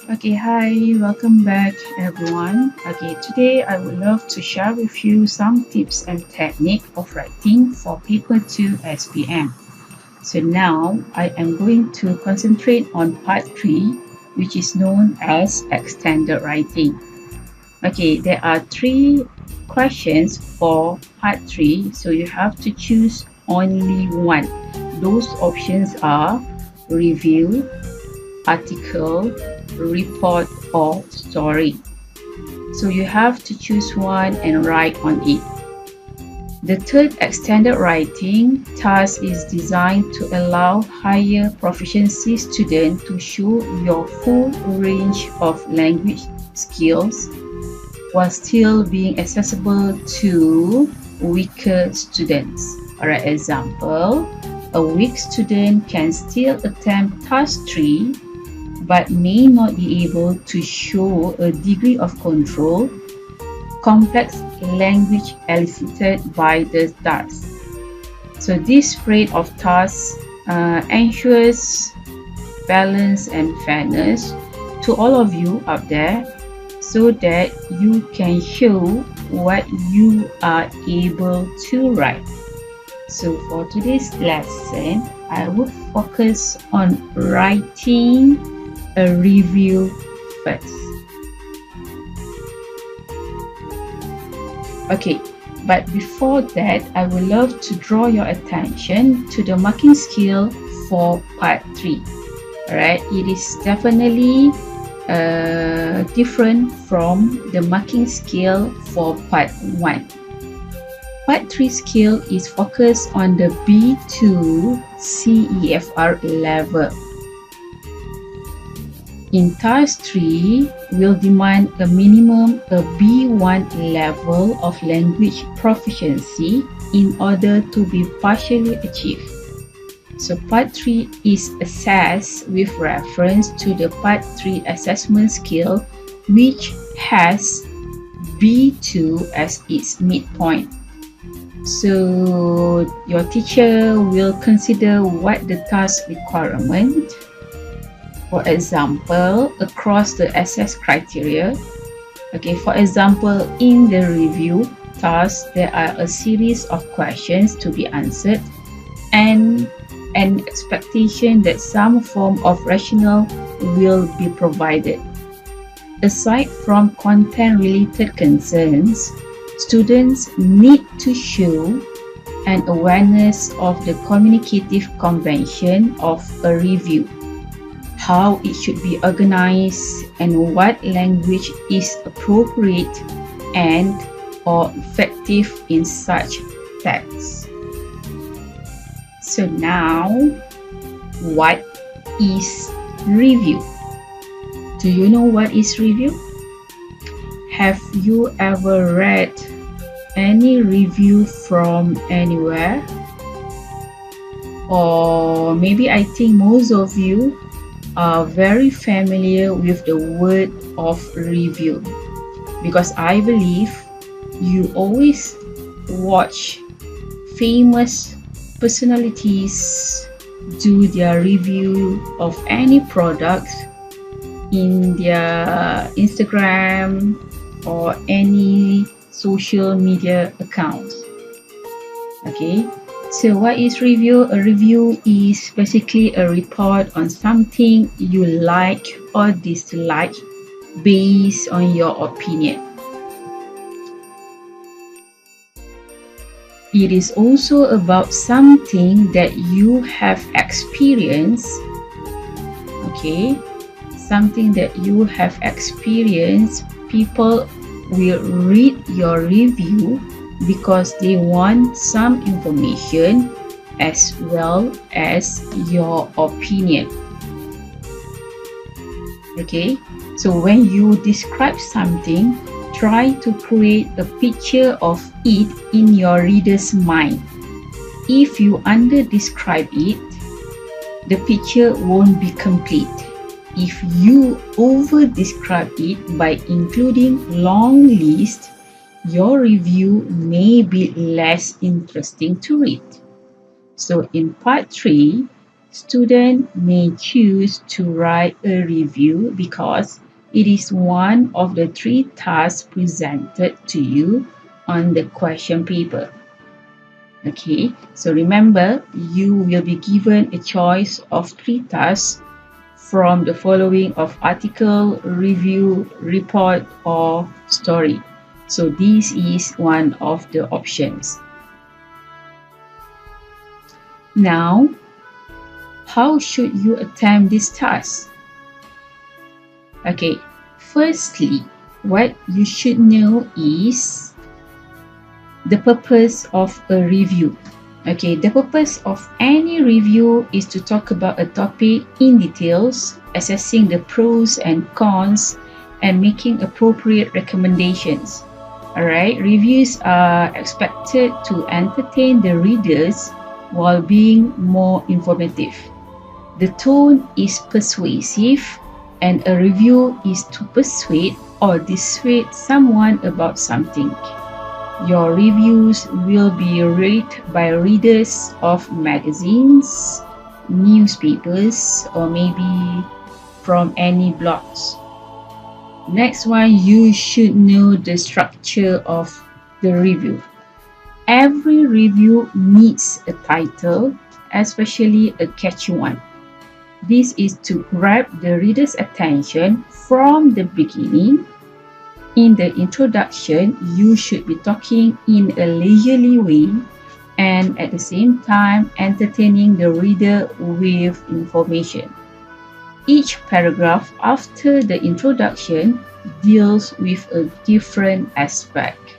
Okay, hi, welcome back everyone. Okay, today I would love to share with you some tips and technique of writing for paper 2 SPM. So now I am going to concentrate on part 3, which is known as extended writing. Okay, there are 3 questions for part 3, so you have to choose only one. Those options are review, article, report, or story. So you have to choose one and write on it. The third extended writing task is designed to allow higher proficiency students to show your full range of language skills while still being accessible to weaker students. Alright, example, a weak student can still attempt task 3 but may not be able to show a degree of control complex language elicited by the task. So this spread of tasks ensures balance and fairness to all of you out there so that you can show what you are able to write. So for today's lesson, I would focus on writing a review first. Okay, but before that, I would love to draw your attention to the marking scale for part 3. Alright, it is definitely different from the marking scale for part 1. Part 3 scale is focused on the B2 CEFR level. In task 3, will demand a minimum a B1 level of language proficiency in order to be partially achieved. So part 3 is assessed with reference to the part 3 assessment scale, which has B2 as its midpoint. So your teacher will consider what the task requirement. For example, across the assess criteria. Okay, for example, in the review task, there are a series of questions to be answered and an expectation that some form of rationale will be provided. Aside from content-related concerns, students need to show an awareness of the communicative convention of a review, how it should be organized, and what language is appropriate and or effective in such texts. So now, what is review? Do you know what is review? Have you ever read any review from anywhere? Or maybe I think most of you are very familiar with the word of review, because I believe you always watch famous personalities do their review of any product in their Instagram or any social media accounts. Okay, so what is review? A review is basically a report on something you like or dislike based on your opinion. It is also about something that you have experienced. Okay, something that you have experienced. People will read your review because they want some information as well as your opinion. Okay, so when you describe something, try to create a picture of it in your reader's mind. If you under-describe it, the picture won't be complete. If you over-describe it by including long lists, your review may be less interesting to read. So in part 3, Students may choose to write a review because it is one of the three tasks presented to you on the question paper. Okay, so remember, you will be given a choice of three tasks from the following of article, review, report, or story. So this is one of the options. Now, how should you attempt this task? Okay, firstly, what you should know is the purpose of a review. Okay, the purpose of any review is to talk about a topic in details, assessing the pros and cons, and making appropriate recommendations. Alright, reviews are expected to entertain the readers while being more informative. The tone is persuasive, and a review is to persuade or dissuade someone about something. Your reviews will be read by readers of magazines, newspapers, or maybe from any blogs. Next one, you should know the structure of the review. Every review needs a title, especially a catchy one. This is to grab the reader's attention from the beginning. In the introduction, you should be talking in a leisurely way and at the same time entertaining the reader with information. Each paragraph after the introduction deals with a different aspect.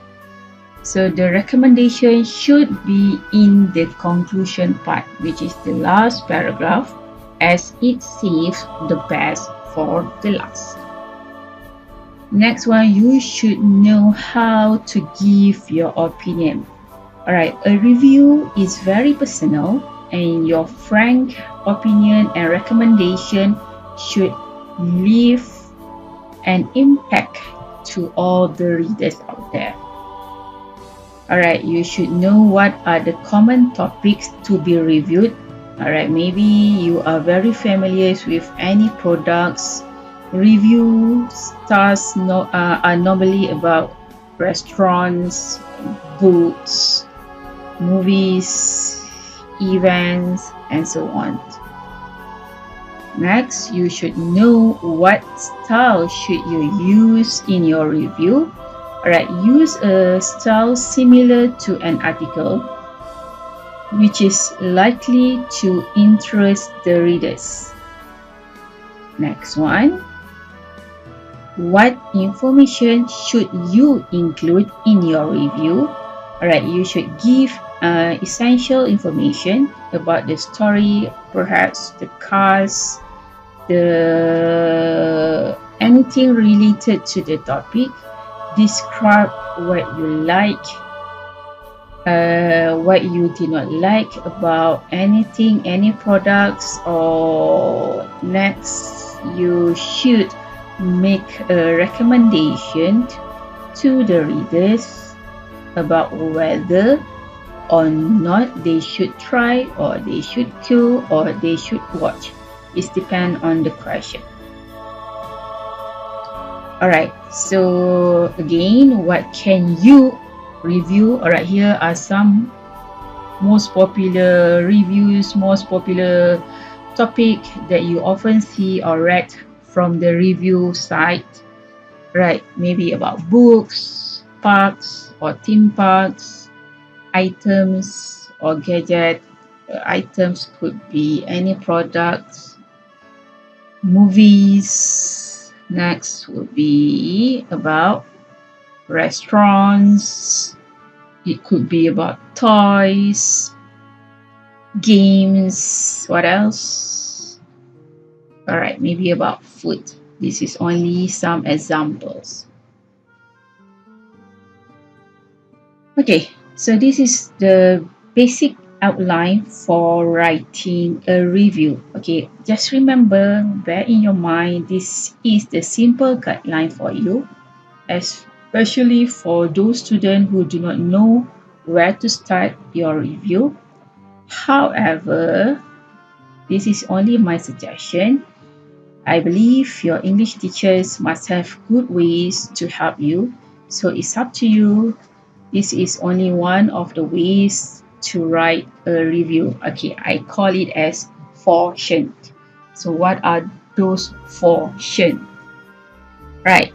So the recommendation should be in the conclusion part, which is the last paragraph, as it saves the best for the last. Next one, you should know how to give your opinion. Alright, a review is very personal, and your frank opinion and recommendation should leave an impact to all the readers out there. Alright, you should know what are the common topics to be reviewed. Alright, maybe you are very familiar with any products. Review stars are normally about restaurants, books, movies, events, and so on. Next, you should know what style should you use in your review. Alright, use a style similar to an article, which is likely to interest the readers. Next one. What information should you include in your review? Alright, you should give essential information about the story, perhaps the cast, anything related to the topic. Describe what you like, what you did not like about anything, any products, or next you should make a recommendation to the readers about whether or not they should try, or they should go, or they should watch. It depends on the question. Alright, so again, what can you review? Alright, here are some most popular reviews, most popular topic that you often see or read from the review site. Right, maybe about books, parks or theme parks, items or gadget. Items could be any products, movies. Next would be about restaurants. It could be about toys, games. What else? Alright, maybe about food. This is only some examples. Okay, so this is the basic outline for writing a review. Okay, just remember, bear in your mind, this is the simple guideline for you, especially for those students who do not know where to start your review. However, This is only my suggestion. I believe your English teachers must have good ways to help you. So it's up to you. This is only one of the ways to write a review. Okay, I call it as portion. So what are those portion? Right.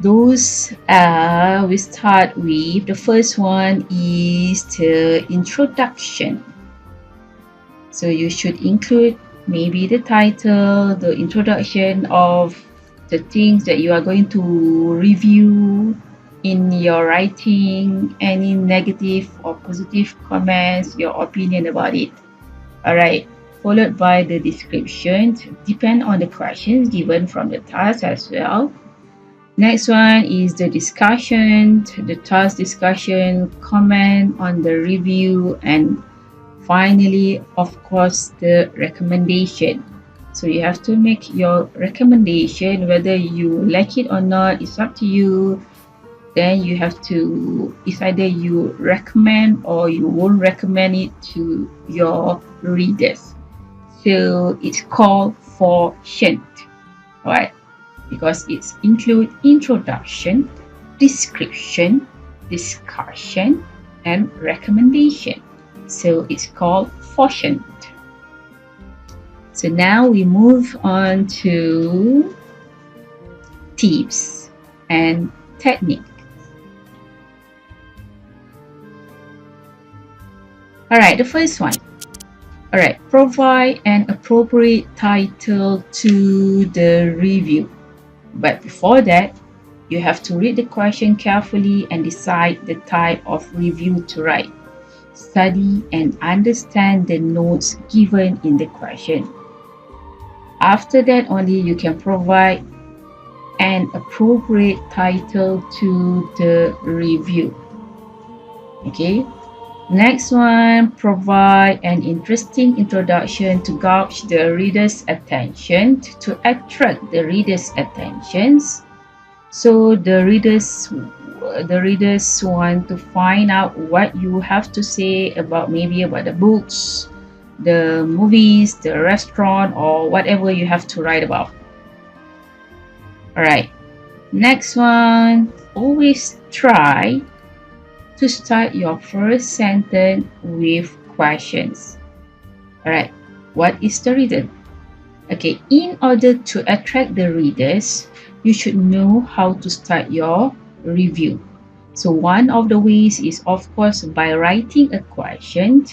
Those we start with the first one is the introduction. So you should include maybe the title, the introduction of the things that you are going to review in your writing, any negative or positive comments, your opinion about it. Alright, followed by the description, depend on the questions given from the task as well. Next one is the discussion, the task discussion, comment on the review, and finally, of course, the recommendation. So you have to make your recommendation, whether you like it or not, it's up to you. Then you have to, it's either you recommend or you won't recommend it to your readers. So it's called portion, right? Because it's include introduction, description, discussion, and recommendation. So it's called portion. So now we move on to tips and technique. Alright, the first one. Alright, provide an appropriate title to the review. But before that, you have to read the question carefully and decide the type of review to write. Study and understand the notes given in the question. After that, only you can provide an appropriate title to the review. Okay. Next one, provide an interesting introduction to gauge the reader's attention, to attract the reader's attentions. So the readers want to find out what you have to say about, maybe about the books, the movies, the restaurant, or whatever you have to write about. Alright, next one, always try to start your first sentence with questions. Alright, what is the reason? Okay, in order to attract the readers, you should know how to start your review. So one of the ways is, of course, by writing a question,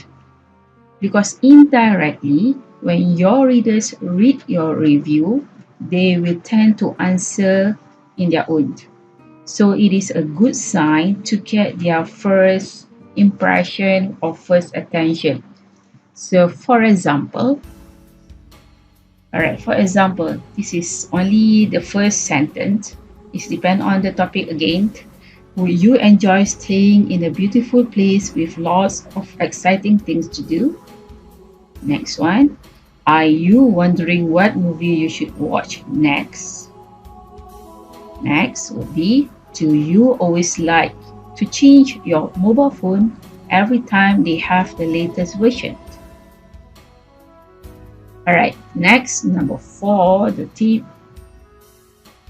because indirectly, when your readers read your review, they will tend to answer in their own. So it is a good sign to get their first impression or first attention. So for example, this is only the first sentence. It depends on the topic again. Would you enjoy staying in a beautiful place with lots of exciting things to do? Next one, are you wondering what movie you should watch next? Next would be, do you always like to change your mobile phone every time they have the latest version? Alright, next, number 4, the tip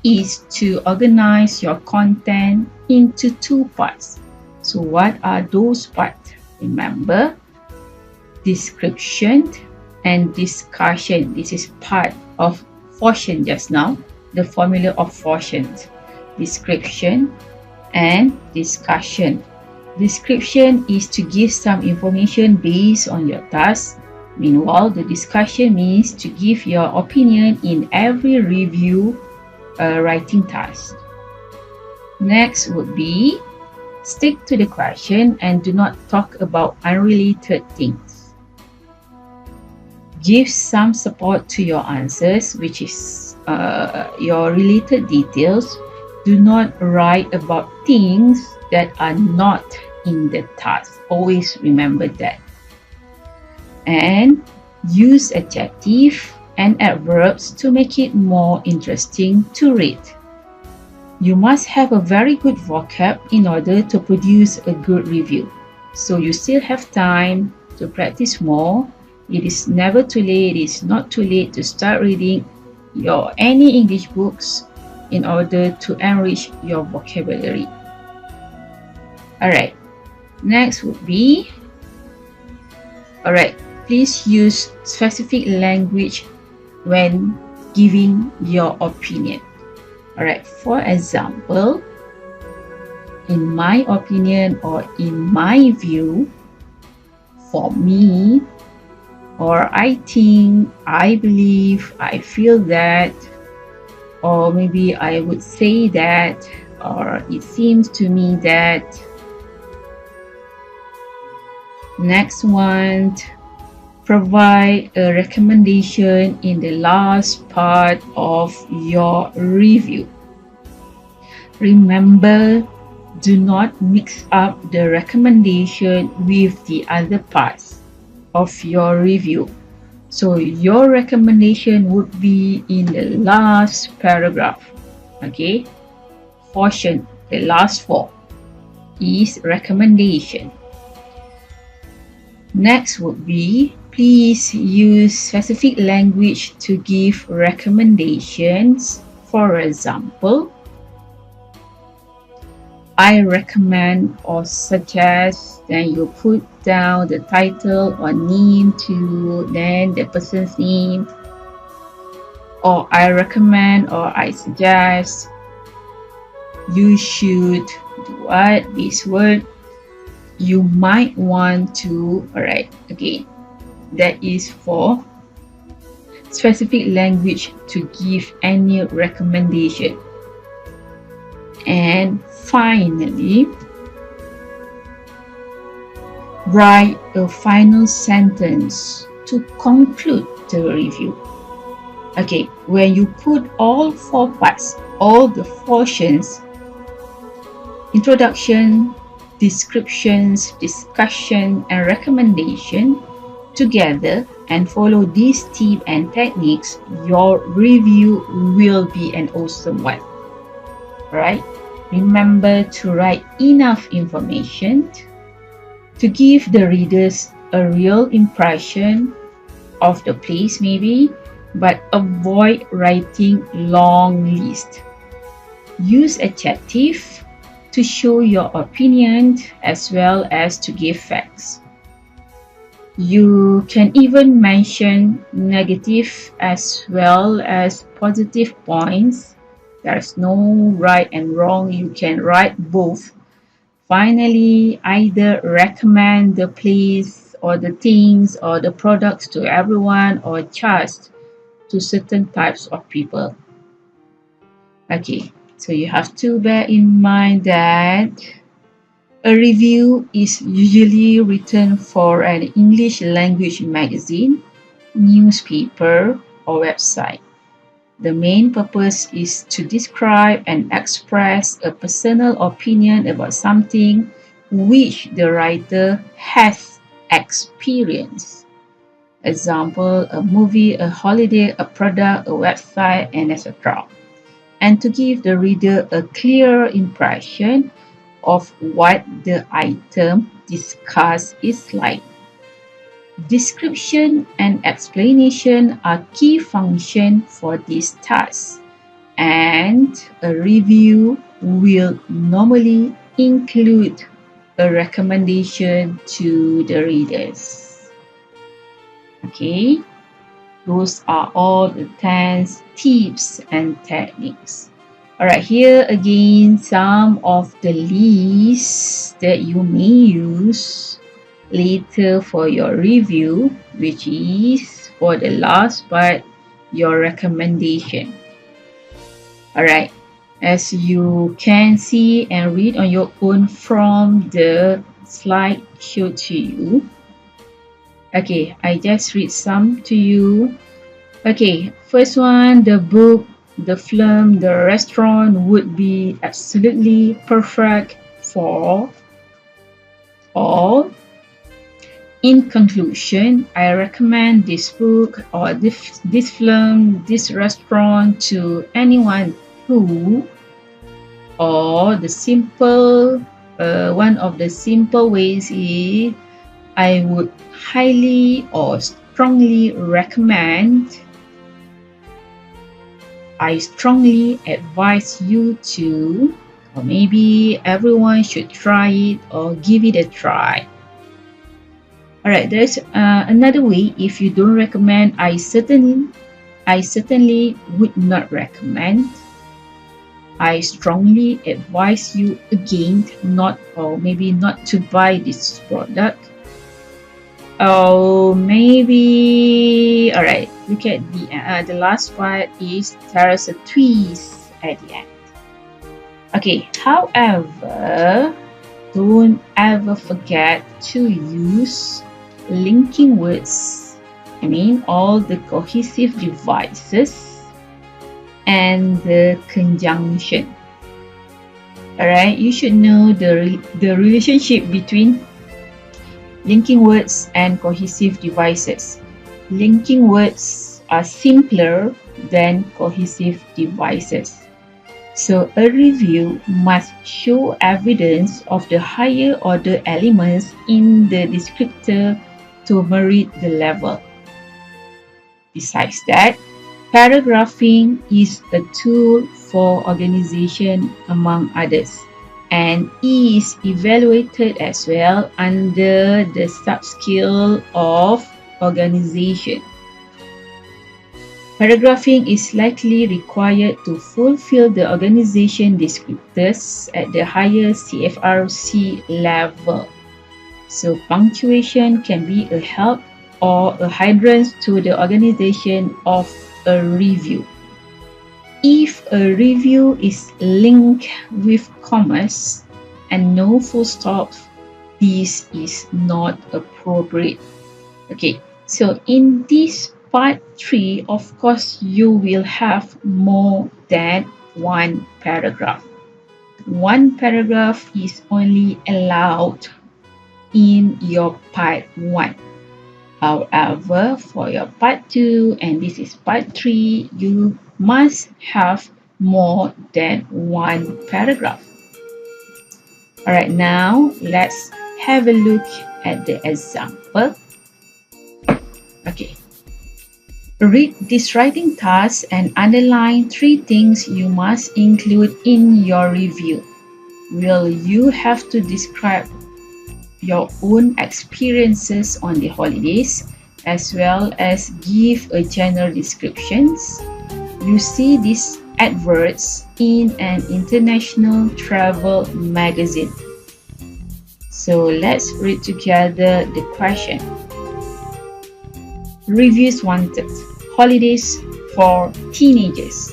is to organize your content into 2 parts. So what are those parts? Remember, description and discussion. This is part of portion just now, the formula of portions. Description and discussion. Description is to give some information based on your task. Meanwhile, the discussion means to give your opinion in every review writing task. Next would be, stick to the question and do not talk about unrelated things. Give some support to your answers, which is your related details. Do not write about things that are not in the task. Always remember that. And use adjective and adverbs to make it more interesting to read. You must have a very good vocab in order to produce a good review. So you still have time to practice more. It is never too late. It is not too late to start reading any English books in order to enrich your vocabulary. Alright, next would be, please use specific language when giving your opinion. Alright, for example, in my opinion or in my view, for me, or I think, I believe, I feel that, or maybe I would say that, or it seems to me that. Next one, provide a recommendation in the last part of your review. Remember, do not mix up the recommendation with the other parts of your review. So your recommendation would be in the last paragraph. Okay, portion, the last 4 is recommendation. Next would be, please use specific language to give recommendations. For example, I recommend or suggest, then you put down the title or name to then the person's name, or I recommend or I suggest you should do what, this word you might want to. Alright, again, that is for specific language to give any recommendation. And finally, write a final sentence to conclude the review. Okay, when you put all 4 parts, all the portions, introduction, descriptions, discussion, and recommendation together and follow these tips and techniques, your review will be an awesome one. Right? Remember to write enough information to give the readers a real impression of the place maybe, but avoid writing long list. Use adjective to show your opinion as well as to give facts. You can even mention negative as well as positive points. There's no right and wrong. You can write both. Finally, either recommend the place or the things or the products to everyone or just to certain types of people. Okay, so you have to bear in mind that a review is usually written for an English language magazine, newspaper, or website. The main purpose is to describe and express a personal opinion about something which the writer has experienced. Example, a movie, a holiday, a product, a website, and etc. And to give the reader a clear impression of what the item discussed is like. Description and explanation are key functions for this task, and a review will normally include a recommendation to the readers. Okay, those are all the 10 tips and techniques. Alright, here again some of the lists that you may use later for your review, which is for the last part, your recommendation. Alright, as you can see and read on your own from the slide shown to you. Okay, I just read some to you. Okay, first one, the book, the film, the restaurant would be absolutely perfect for all. In conclusion, I recommend this book or this film, this restaurant to anyone who, or the simple, one of the simple ways is I would highly or strongly advise you to, or maybe everyone should try it or give it a try. Alright, there's another way. If you don't recommend, I certainly would not recommend. I strongly advise you against not, or maybe not to buy this product. Oh, maybe. All right. Look at the last part is there's a twist at the end. Okay. However, don't ever forget to use linking words. I mean, all the cohesive devices and the conjunction. All right. You should know the relationship between linking words and cohesive devices. Linking words are simpler than cohesive devices. So a review must show evidence of the higher order elements in the descriptor to merit the level. Besides that, paragraphing is a tool for organization among others, and is evaluated as well under the sub-skill of organization. Paragraphing is likely required to fulfill the organization descriptors at the higher CFRC level. So punctuation can be a help or a hindrance to the organization of a review. If a review is linked with commas and no full stop, this is not appropriate. Okay, so in this part 3, of course, you will have more than one paragraph. One paragraph is only allowed in your part 1. However, for your part 2, and this is part 3, you must have more than one paragraph. Alright, now let's have a look at the example. Okay. Read this writing task and underline 3 things you must include in your review. Will you have to describe your own experiences on the holidays, as well as give a general descriptions? You see these adverts in an international travel magazine. So let's read together the question. Reviews wanted. Holidays for teenagers.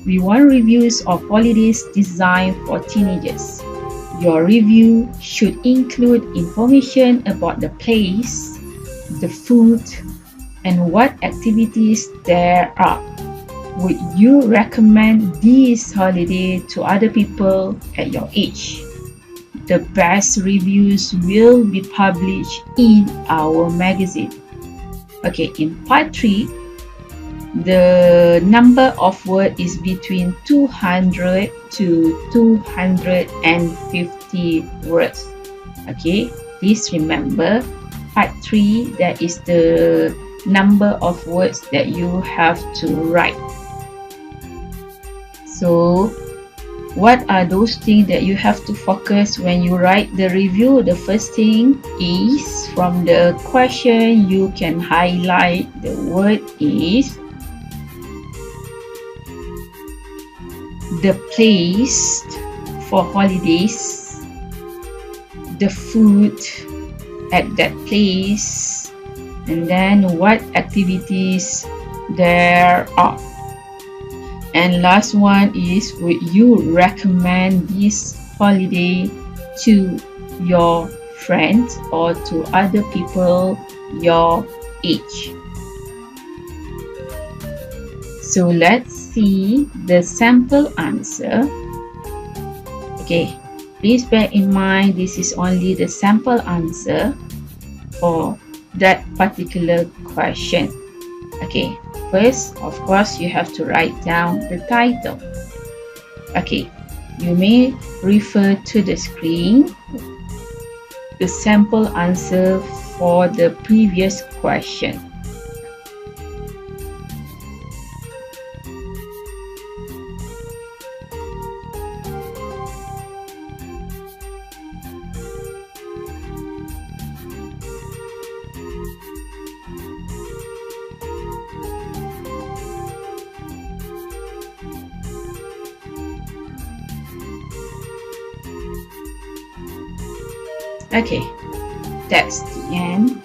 We want reviews of holidays designed for teenagers. Your review should include information about the place, the food, and what activities there are. Would you recommend this holiday to other people at your age? The best reviews will be published in our magazine. Okay, in part 3, the number of words is between 200 to 250 words. Okay, please remember, part 3, that is the number of words that you have to write. So, what are those things that you have to focus when you write the review? The first thing is, from the question, you can highlight the word is the place for holidays, the food at that place, and then what activities there are. And last one is, would you recommend this holiday to your friends or to other people your age? So let's see the sample answer. Okay, please bear in mind this is only the sample answer for that particular question. Okay, first, of course, you have to write down the title. Okay, you may refer to the screen, the sample answer for the previous question. Okay, that's the end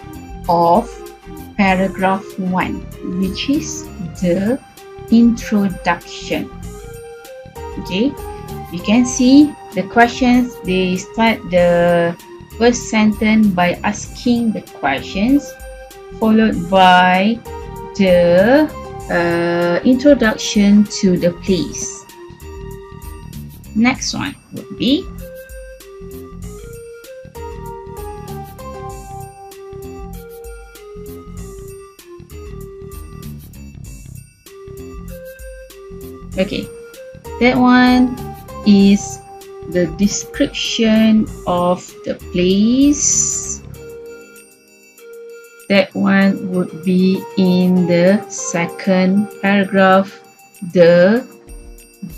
of paragraph 1, which is the introduction. Okay, you can see the questions, they start the first sentence by asking the questions, followed by the introduction to the place. Next one would be okay, that one is the description of the place. That one would be in the second paragraph, the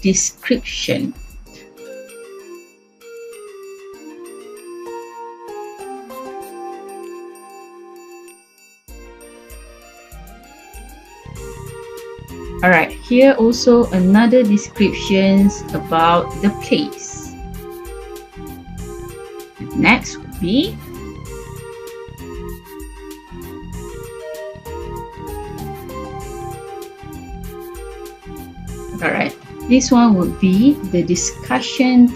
description. Alright, here also another descriptions about the place. Next would be alright, this one would be the discussion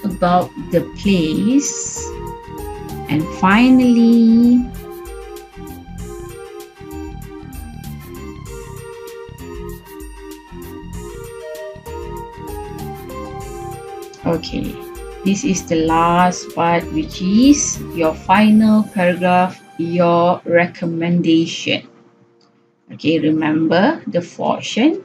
about the place. And finally, okay, this is the last part, which is your final paragraph, your recommendation. Okay, remember the portion: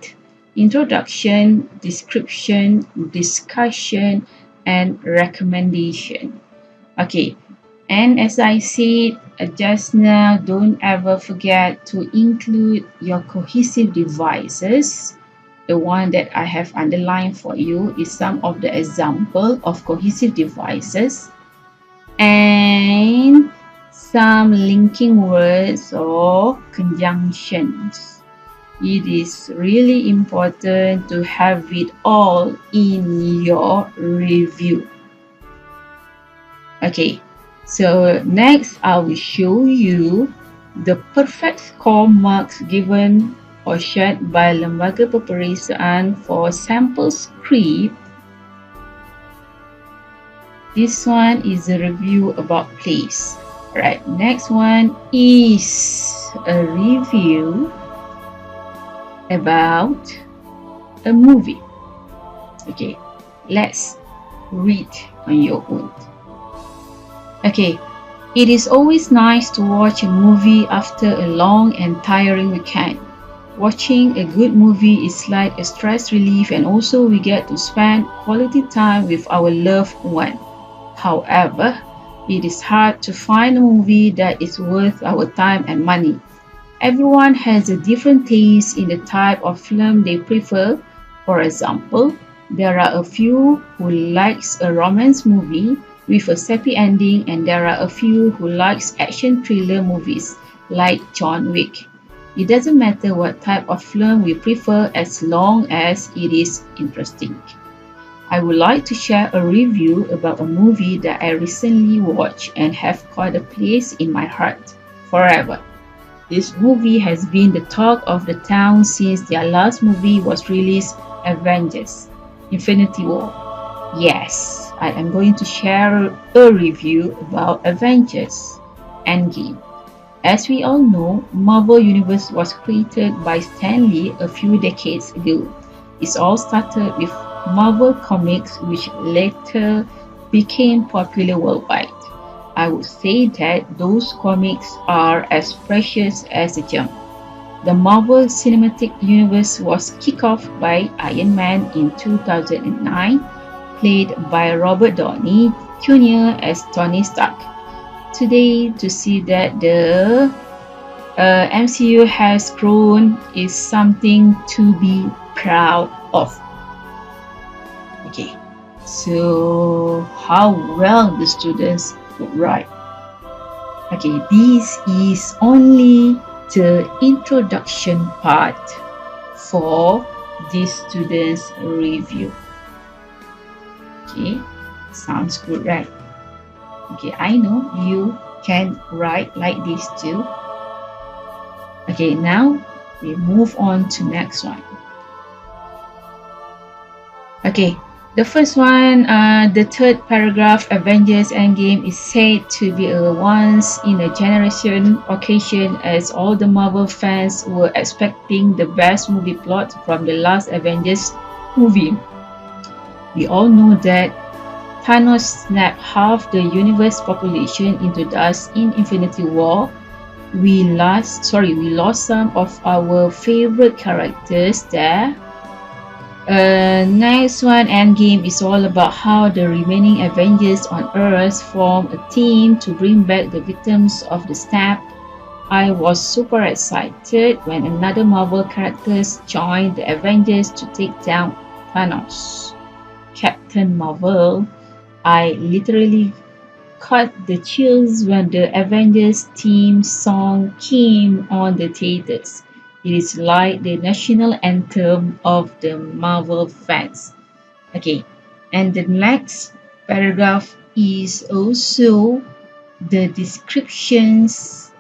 introduction, description, discussion, and recommendation. Okay, and as I said just now, don't ever forget to include your cohesive devices. The one that I have underlined for you is some of the example of cohesive devices and some linking words or conjunctions. It is really important to have it all in your review. Okay, so next I will show you the perfect score marks given or shared by Lembaga Peperiksaan for sample script. This one is a review about place. Right, next one is a review about a movie. Okay, let's read on your own. Okay, it is always nice to watch a movie after a long and tiring weekend. Watching a good movie is like a stress relief, and also we get to spend quality time with our loved one. However, it is hard to find a movie that is worth our time and money. Everyone has a different taste in the type of film they prefer. For example, there are a few who likes a romance movie with a sappy ending, and there are a few who likes action thriller movies like John Wick. It doesn't matter what type of film we prefer as long as it is interesting. I would like to share a review about a movie that I recently watched and have got a place in my heart forever. This movie has been the talk of the town since their last movie was released, Avengers: Infinity War. Yes, I am going to share a review about Avengers: Endgame. As we all know, Marvel Universe was created by Stan Lee a few decades ago. It all started with Marvel Comics, which later became popular worldwide. I would say that those comics are as precious as a gem. The Marvel Cinematic Universe was kicked off by Iron Man in 2009, played by Robert Downey Jr. as Tony Stark. Today, to see that the MCU has grown is something to be proud of. Okay, so how well the students could write. Okay, this is only the introduction part for this students review. Okay, sounds good, right? Okay, I know you can write like this too. Okay, now we move on to next one. Okay, the first one, the third paragraph, Avengers Endgame is said to be a once in a generation occasion as all the Marvel fans were expecting the best movie plot from the last Avengers movie. We all know that Thanos snapped half the universe population into dust in Infinity War. We lost some of our favorite characters there. Next one, Endgame, is all about how the remaining Avengers on Earth form a team to bring back the victims of the snap. I was super excited when another Marvel characters joined the Avengers to take down Thanos. Captain Marvel. I literally caught the chills when the Avengers theme song came on the theaters. It is like the national anthem of the Marvel fans. Okay, and the next paragraph is also the descriptions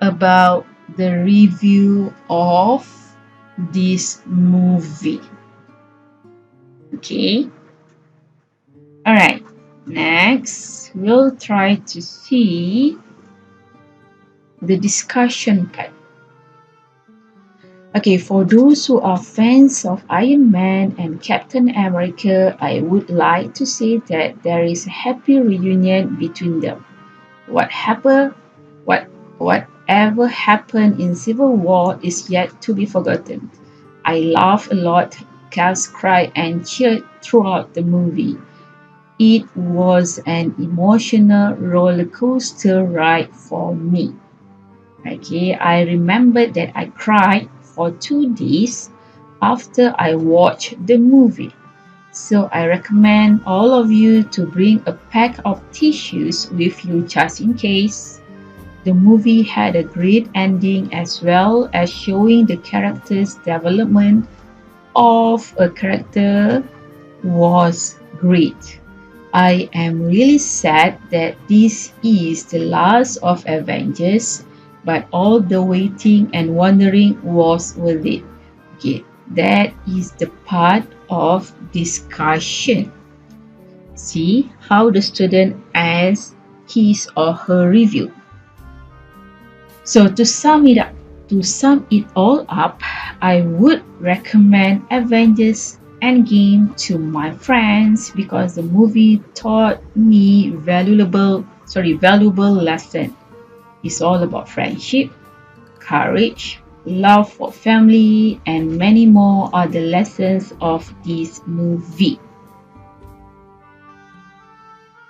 about the review of this movie. Okay, all right. Next, we'll try to see the discussion part. Okay, for those who are fans of Iron Man and Captain America, I would like to say that there is a happy reunion between them. What happened, whatever happened in Civil War is yet to be forgotten. I laughed a lot, gasped, cried, and cheered throughout the movie. It was an emotional roller coaster ride for me. Okay, I remember that I cried for 2 days after I watched the movie. So I recommend all of you to bring a pack of tissues with you just in case. The movie had a great ending as well as showing the character's development of a character was great. I am really sad that this is the last of Avengers, but all the waiting and wondering was worth it. Okay, that is the part of discussion. See how the student ends his or her review. So to sum it all up, I would recommend Avengers Endgame to my friends because the movie taught me valuable lesson. It's all about friendship, courage, love for family, and many more are the lessons of this movie.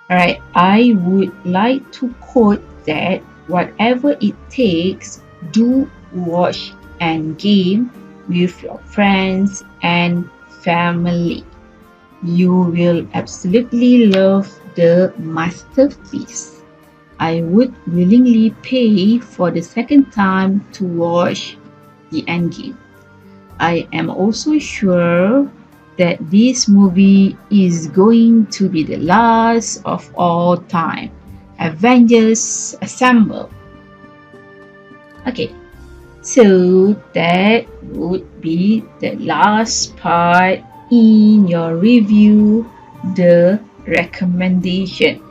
Alright, I would like to quote that whatever it takes, do watch Endgame with your friends and family. You will absolutely love the masterpiece. I would willingly pay for the second time to watch the Endgame. I am also sure that this movie is going to be the last of all time. Avengers Assemble. Okay, so that would be the last part in your review, the recommendation.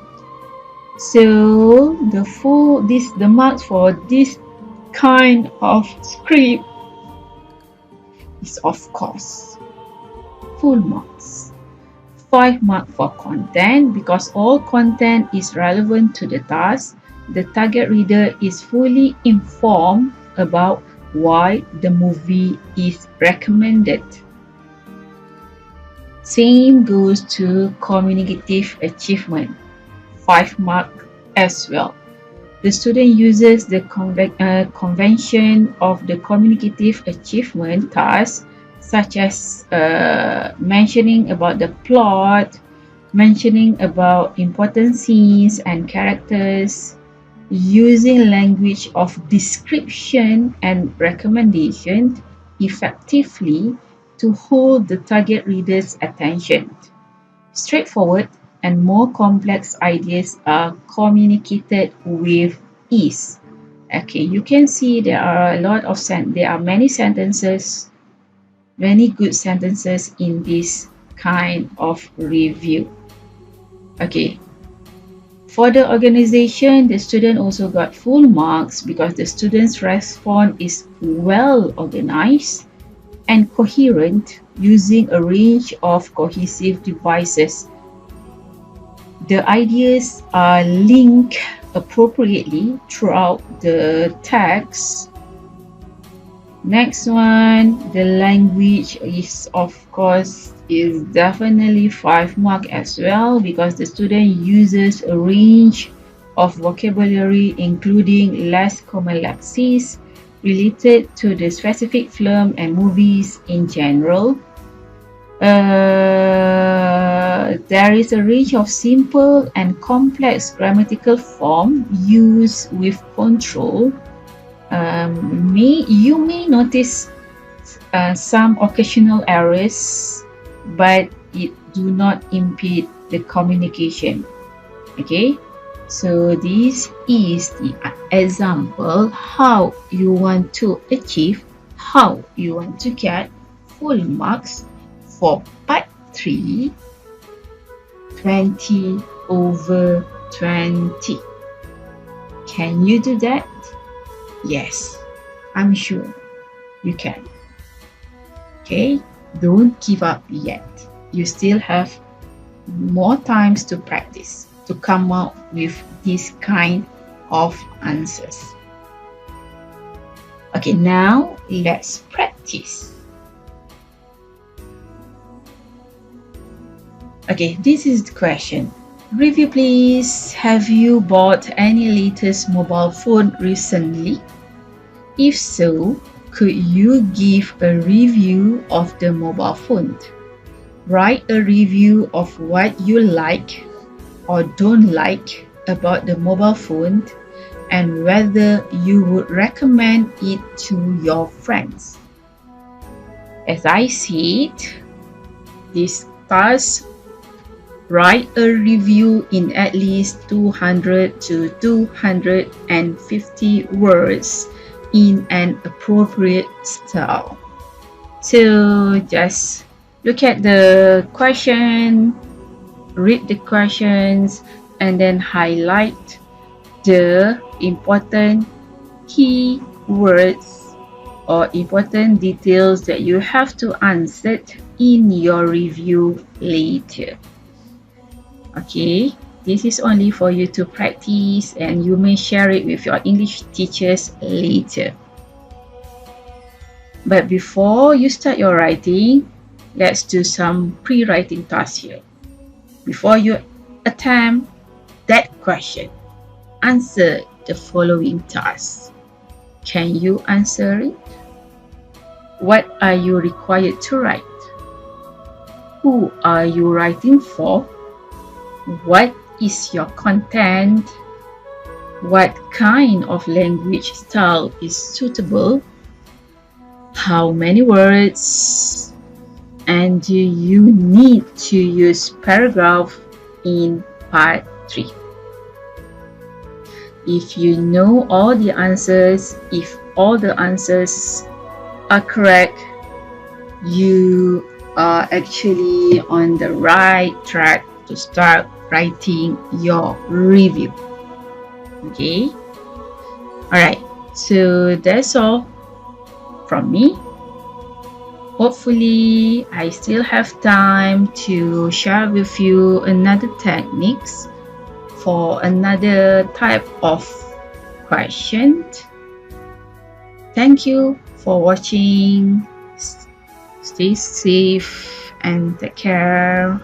So the marks for this kind of script is of course full marks. 5 marks for content because all content is relevant to the task. The target reader is fully informed about why the movie is recommended. Same goes to communicative achievement. 5 marks as well. The student uses the convention of the communicative achievement task such as mentioning about the plot, mentioning about important scenes and characters, using language of description and recommendation effectively to hold the target reader's attention. Straightforward and more complex ideas are communicated with ease. Okay, you can see there are many sentences, many good sentences in this kind of review. Okay, for the organization, the student also got full marks because the student's response is well organized and coherent using a range of cohesive devices. The ideas are linked appropriately throughout the text. Next one, the language is definitely 5 marks as well because the student uses a range of vocabulary including less common lexemes related to the specific film and movies in general. There is a range of simple and complex grammatical form used with control. You may notice some occasional errors, but it do not impede the communication. Okay, so this is the example how you want to get full marks for part 3, 20 over 20. Can you do that? Yes, I'm sure you can. Okay, don't give up yet. You still have more times to practice to come up with this kind of answers. Okay, now let's practice. Okay, this is the question. Review please. Have you bought any latest mobile phone recently? If so, could you give a review of the mobile phone? Write a review of what you like or don't like about the mobile phone and whether you would recommend it to your friends. As I said, this task, write a review in at least 200 to 250 words in an appropriate style. So just look at the question, read the questions, and then highlight the important key words or important details that you have to answer in your review later. Okay, this is only for you to practice and you may share it with your English teachers later. But before you start your writing, let's do some pre-writing tasks here. Before you attempt that question, answer the following tasks. Can you answer it? What are you required to write? Who are you writing for? What is your content? What kind of language style is suitable? How many words? And do you need to use paragraph in part 3? If you know all the answers, if all the answers are correct, you are actually on the right track to start writing your review. Okay, alright, so that's all from me. Hopefully I still have time to share with you another techniques for another type of question. Thank you for watching. Stay safe and take care.